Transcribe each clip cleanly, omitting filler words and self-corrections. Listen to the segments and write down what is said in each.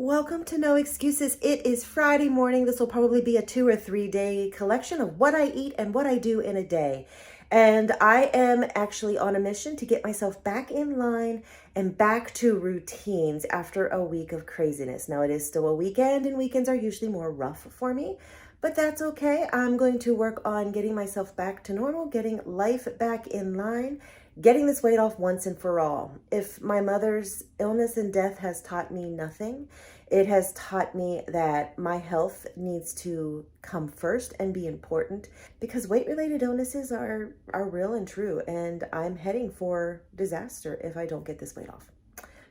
Welcome to No Excuses. It is Friday morning. This will probably be a 2 or 3 day collection of what I eat and what I do in a day. And I am actually on a mission to get myself back in line and back to routines after a week of craziness. Now, it is still a weekend, and weekends are usually more rough for me, but that's okay. I'm going to work on getting myself back to normal, getting life back in line, getting this weight off once and for all. If my mother's illness and death has taught me nothing, it has taught me that my health needs to come first and be important, because weight-related illnesses are real and true, and I'm heading for disaster if I don't get this weight off.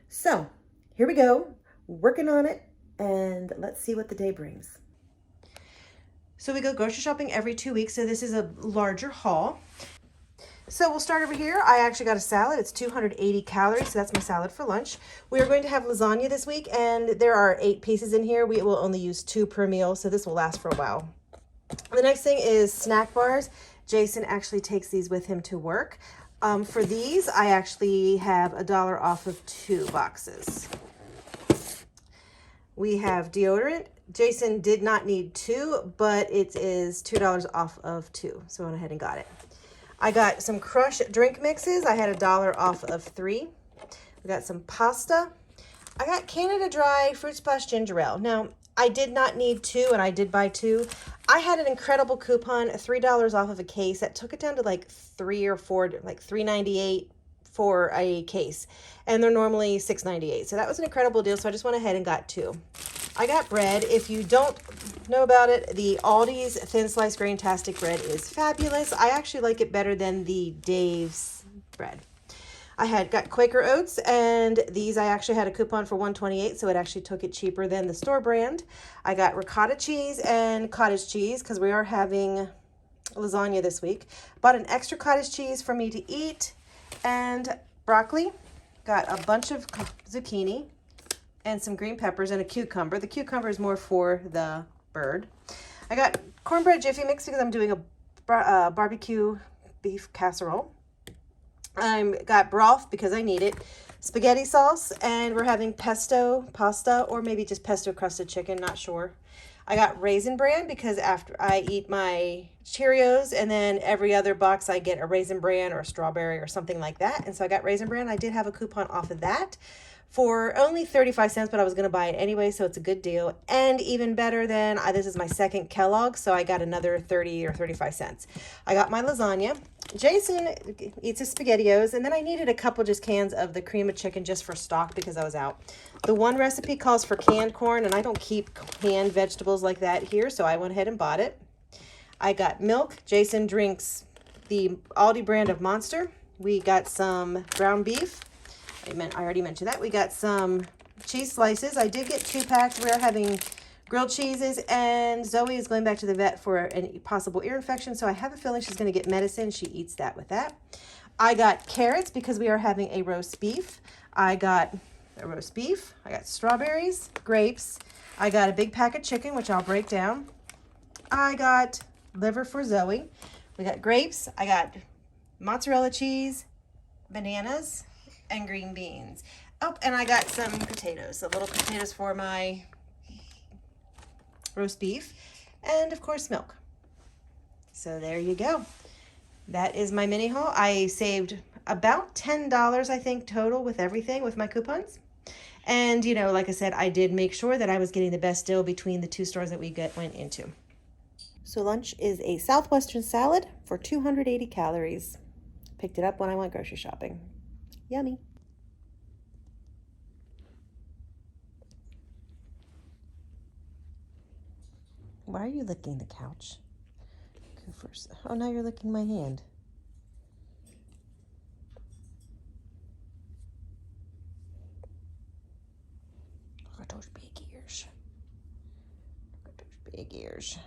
So here we go, working on it, and let's see what the day brings. So we go grocery shopping every 2 weeks, so this is a larger haul. So we'll start over here. I actually got a salad. It's 280 calories, so that's my salad for lunch. We are going to have lasagna this week, and there are 8 pieces in here. We will only use 2 per meal, so this will last for a while. The next thing is snack bars. Jason actually takes these with him to work. For these, I actually have $1 off of 2 boxes. We have deodorant. Jason did not need 2, but it is $2 off of 2, so I went ahead and got it. I got some Crush drink mixes. I had $1 off of 3. We got some pasta. I got Canada Dry Fruit Splash Ginger Ale. Now, I did not need 2, and I did buy 2. I had an incredible coupon, $3 off of a case. That took it down to like 3 or 4, like $3.98 for a case. And they're normally $6.98. So that was an incredible deal, so I just went ahead and got 2. I got bread. If you don't know about it, the Aldi's Thin Slice Grain-tastic bread is fabulous. I actually like it better than the Dave's bread. I got Quaker Oats, and these I actually had a coupon for $1.28, so it actually took it cheaper than the store brand. I got ricotta cheese and cottage cheese because we are having lasagna this week. Bought an extra cottage cheese for me to eat, and broccoli. Got a bunch of zucchini and some green peppers and a cucumber. The cucumber is more for the bird. I got cornbread Jiffy Mix because I'm doing a barbecue beef casserole. I got broth because I need it, spaghetti sauce, and we're having pesto pasta, or maybe just pesto crusted chicken, not sure. I got Raisin Bran because after I eat my Cheerios, and then every other box I get a Raisin Bran or a strawberry or something like that. And so I got Raisin Bran. I did have a coupon off of that for only 35 cents, but I was going to buy it anyway, so it's a good deal. And even better than, this is my second Kellogg, so I got another 30 or 35 cents. I got my lasagna. Jason eats his SpaghettiOs, and then I needed a couple just cans of the cream of chicken just for stock because I was out. The one recipe calls for canned corn, and I don't keep canned vegetables like that here, so I went ahead and bought it. I got milk. Jason drinks the Aldi brand of Monster. We got some ground beef. I already mentioned that. We got some cheese slices. I did get 2 packs. We're having grilled cheeses, and Zoe is going back to the vet for a possible ear infection, so I have a feeling she's going to get medicine. She eats that with that. I got carrots because we are having a roast beef. I got a roast beef. I got strawberries, grapes. I got a big pack of chicken, which I'll break down. I got liver for Zoe. We got grapes. I got mozzarella cheese, bananas, and green beans. Oh, and I got some potatoes, so little potatoes for my roast beef, and of course milk. So there you go. That is my mini haul. I saved about $10, I think, total with everything with my coupons. And, you know, like I said, I did make sure that I was getting the best deal between the 2 stores that we went into. So lunch is a Southwestern salad for 280 calories. Picked it up when I went grocery shopping. Yummy. Why are you licking the couch? Go first. Oh, now you're licking my hand. Look at those big ears. Look at those big ears.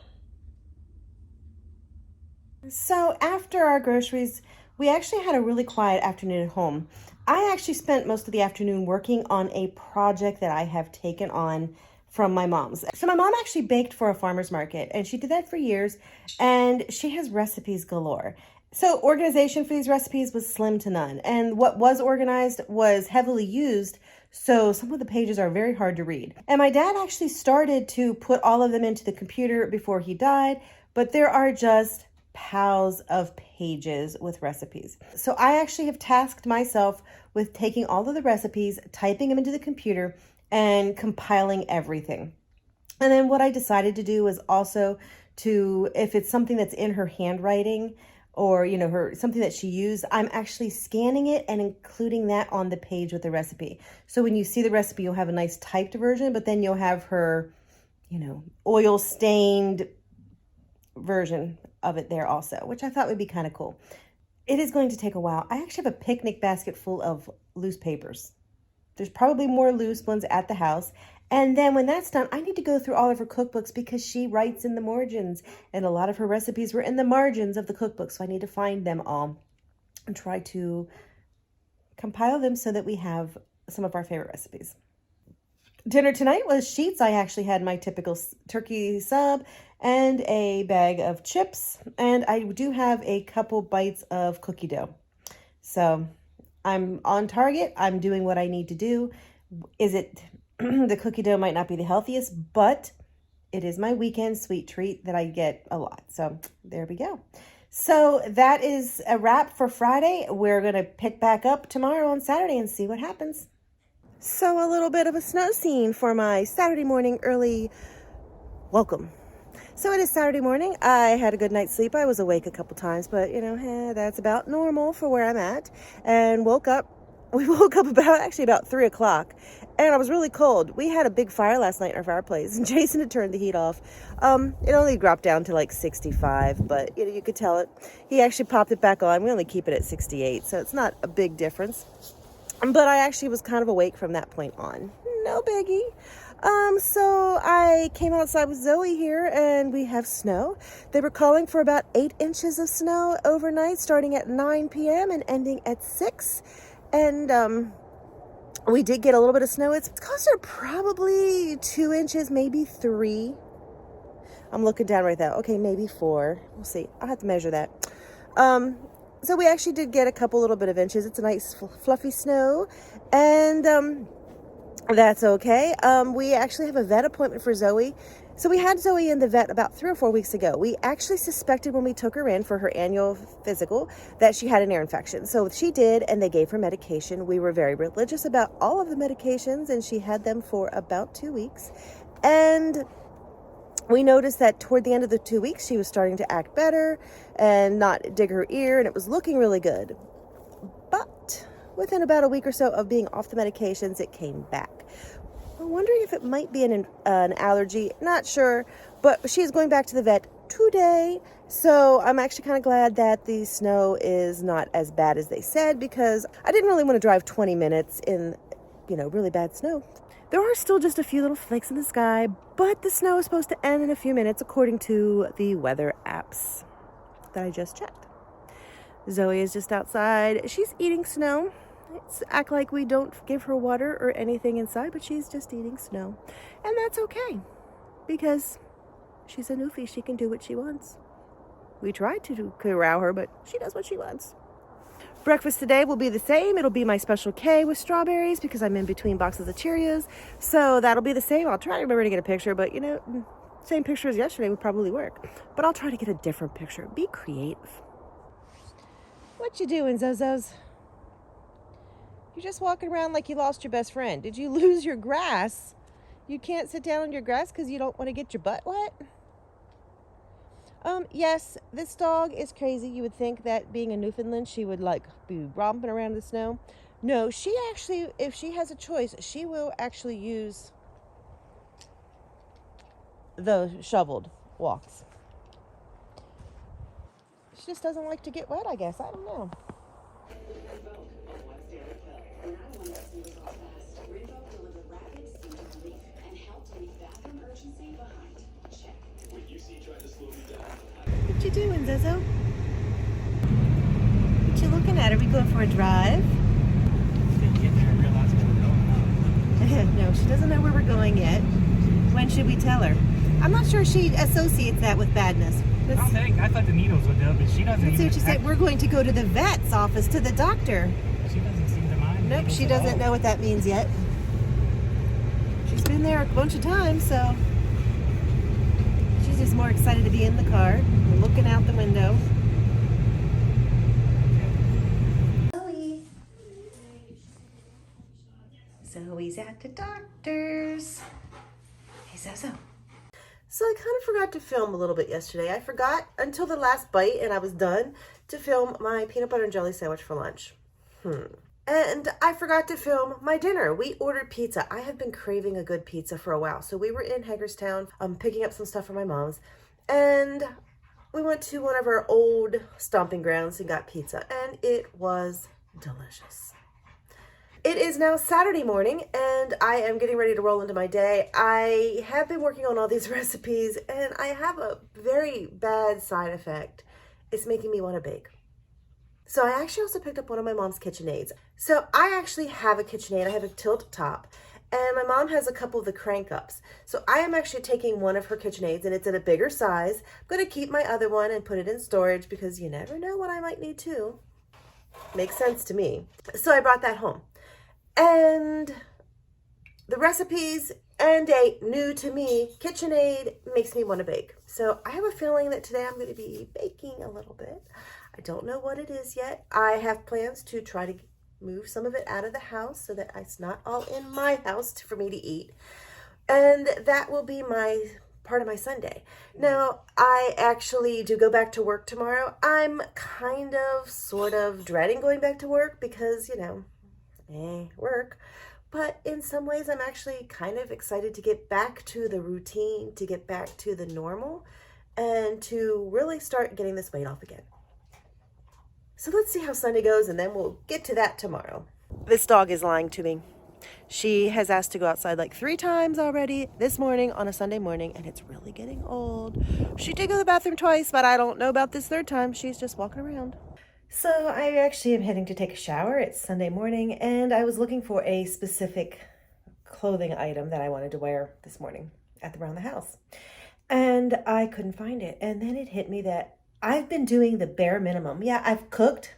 So after our groceries, we actually had a really quiet afternoon at home. I actually spent most of the afternoon working on a project that I have taken on from my mom's. So my mom actually baked for a farmer's market, and she did that for years, and she has recipes galore. So organization for these recipes was slim to none. And what was organized was heavily used So some of the pages are very hard to read. And my dad actually started to put all of them into the computer before he died, but there are just piles of pages with recipes. So I actually have tasked myself with taking all of the recipes, typing them into the computer, and compiling everything. And then what I decided to do was also to, if it's something that's in her handwriting or, you know, her something that she used, I'm actually scanning it and including that on the page with the recipe. So when you see the recipe, you'll have a nice typed version, but then you'll have her, you know, oil stained version of it there also, which I thought would be kind of cool. It is going to take a while. I actually have a picnic basket full of loose papers. There's probably more loose ones at the house. And then when that's done, I need to go through all of her cookbooks because she writes in the margins, and a lot of her recipes were in the margins of the cookbook. So I need to find them all and try to compile them so that we have some of our favorite recipes. Dinner tonight was sheets. I actually had my typical turkey sub and a bag of chips, and I do have a couple bites of cookie dough. So I'm on target. I'm doing what I need to do. The cookie dough might not be the healthiest, but it is my weekend sweet treat that I get a lot. So there we go. So that is a wrap for Friday. We're going to pick back up tomorrow on Saturday and see what happens. So a little bit of a snow scene for my Saturday morning early welcome. So it is Saturday morning. I had a good night's sleep. I was awake a couple times, but you know, that's about normal for where I'm at. And woke up. We woke up about 3 o'clock, and I was really cold. We had a big fire last night in our fireplace, and Jason had turned the heat off. It only dropped down to like 65, but you know, you could tell it. He actually popped it back on. We only keep it at 68, so it's not a big difference. But I actually was kind of awake from that point on. No biggie. So I came outside with Zoe here, and we have snow. They were calling for about 8 inches of snow overnight, starting at 9 p.m. and ending at 6. And we did get a little bit of snow. It's closer to probably 2 inches, maybe 3. I'm looking down right now. Okay, maybe 4. We'll see. I'll have to measure that. So we actually did get a couple little bit of inches. It's a nice fluffy snow, and that's okay. We actually have a vet appointment for Zoe. So we had Zoe in the vet about 3 or 4 weeks ago. We actually suspected when we took her in for her annual physical that she had an ear infection. So she did, and they gave her medication. We were very religious about all of the medications, and she had them for about 2 weeks. And we noticed that toward the end of the 2 weeks, she was starting to act better and not dig her ear, and it was looking really good. But within about a week or so of being off the medications, it came back. I'm wondering if it might be an allergy. Not sure, but she's going back to the vet today. So I'm actually kind of glad that the snow is not as bad as they said, because I didn't really want to drive 20 minutes in, you know, really bad snow. There are still just a few little flakes in the sky, but the snow is supposed to end in a few minutes according to the weather apps that I just checked. Zoe is just outside. She's eating snow. It's act like we don't give her water or anything inside, but she's just eating snow. And that's okay, because she's a newfie. She can do what she wants. We tried to corral her, but she does what she wants. Breakfast today will be the same. It'll be my Special K with strawberries because I'm in between boxes of Cheerios. So that'll be the same. I'll try to remember to get a picture, but you know, same picture as yesterday would probably work. But I'll try to get a different picture. Be creative. What you doing, Zozos? You're just walking around like you lost your best friend. Did you lose your grass? You can't sit down on your grass because you don't want to get your butt wet? Yes, this dog is crazy. You would think that being a Newfoundland, she would like be romping around in the snow. No, she actually, if she has a choice, she will actually use the shoveled walks. She just doesn't like to get wet, I guess. I don't know. What you doing, Zozo? What you looking at? Are we going for a drive? No, she doesn't know where we're going yet. When should we tell her? I'm not sure she associates that with badness. I thought the needles would do, but she doesn't. Let's see what she said. We're going to go to the vet's office, to the doctor. She doesn't seem to mind. Nope, she doesn't know what that means yet. been there a bunch of times, so she's just more excited to be in the car, looking out the window. Zoe's at the doctor's. Hey, Zozo. So I kind of forgot to film a little bit yesterday. I forgot until the last bite and I was done to film my peanut butter and jelly sandwich for lunch. And I forgot to film my dinner. We ordered pizza. I have been craving a good pizza for a while. So we were in Hagerstown picking up some stuff for my mom's. And we went to one of our old stomping grounds and got pizza. And it was delicious. It is now Saturday morning and I am getting ready to roll into my day. I have been working on all these recipes and I have a very bad side effect. It's making me want to bake. So I actually also picked up one of my mom's KitchenAids. So I actually have a KitchenAid. I have a tilt top and my mom has a couple of the crank ups. So I am actually taking one of her KitchenAids and it's in a bigger size. I'm going to keep my other one and put it in storage because you never know what I might need to. Makes sense to me. So I brought that home. And the recipes and a new to me KitchenAid makes me want to bake. So I have a feeling that today I'm going to be baking a little bit. I don't know what it is yet. I have plans to try to move some of it out of the house so that it's not all in my house for me to eat. And that will be my part of my Sunday. Now, I actually do go back to work tomorrow. I'm kind of, sort of dreading going back to work because, you know, work. But in some ways, I'm actually kind of excited to get back to the routine, to get back to the normal, and to really start getting this weight off again. So let's see how Sunday goes, and then we'll get to that tomorrow. This dog is lying to me. She has asked to go outside like 3 times already this morning on a Sunday morning, and it's really getting old. She did go to the bathroom twice, but I don't know about this 3rd time. She's just walking around. So I actually am heading to take a shower. It's Sunday morning, and I was looking for a specific clothing item that I wanted to wear this morning around the house. And I couldn't find it. And then it hit me that I've been doing the bare minimum. Yeah, I've cooked.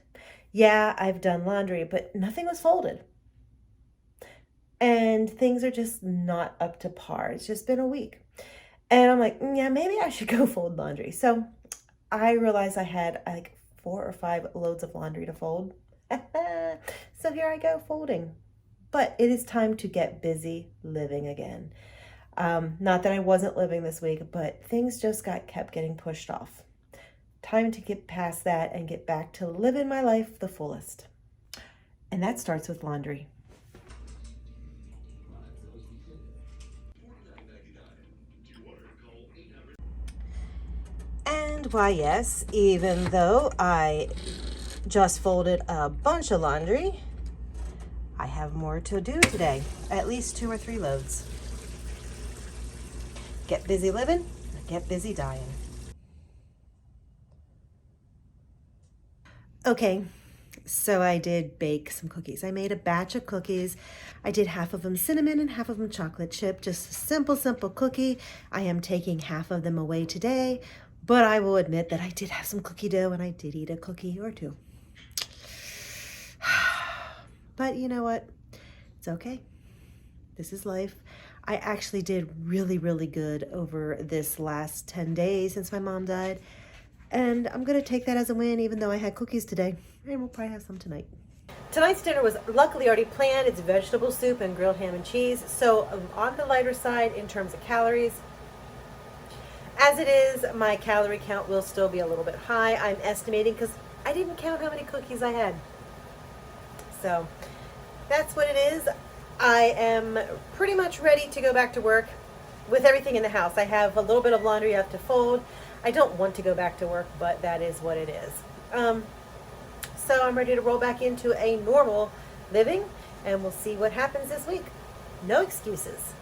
Yeah, I've done laundry, but nothing was folded. And things are just not up to par. It's just been a week. And I'm like, yeah, maybe I should go fold laundry. So I realized I had like 4 or 5 loads of laundry to fold. So here I go folding. But it is time to get busy living again. Not that I wasn't living this week, but things just kept getting pushed off. Time to get past that and get back to living my life the fullest. And that starts with laundry. And why, yes, even though I just folded a bunch of laundry, I have more to do today. At least 2 or 3 loads. Get busy living, or get busy dying. Okay, so I did bake some cookies. I made a batch of cookies. I did half of them cinnamon and half of them chocolate chip. Just a simple cookie. I am taking half of them away today. But I will admit that I did have some cookie dough and I did eat a cookie or 2. But you know what? It's okay. This is life. I actually did really, really good over this last 10 days since my mom died. And I'm going to take that as a win, even though I had cookies today. And we'll probably have some tonight. Tonight's dinner was luckily already planned. It's vegetable soup and grilled ham and cheese. So on the lighter side in terms of calories. As it is, my calorie count will still be a little bit high. I'm estimating because I didn't count how many cookies I had. So that's what it is. I am pretty much ready to go back to work with everything in the house. I have a little bit of laundry I have to fold. I don't want to go back to work, but that is what it is. So I'm ready to roll back into a normal living, and we'll see what happens this week. No excuses.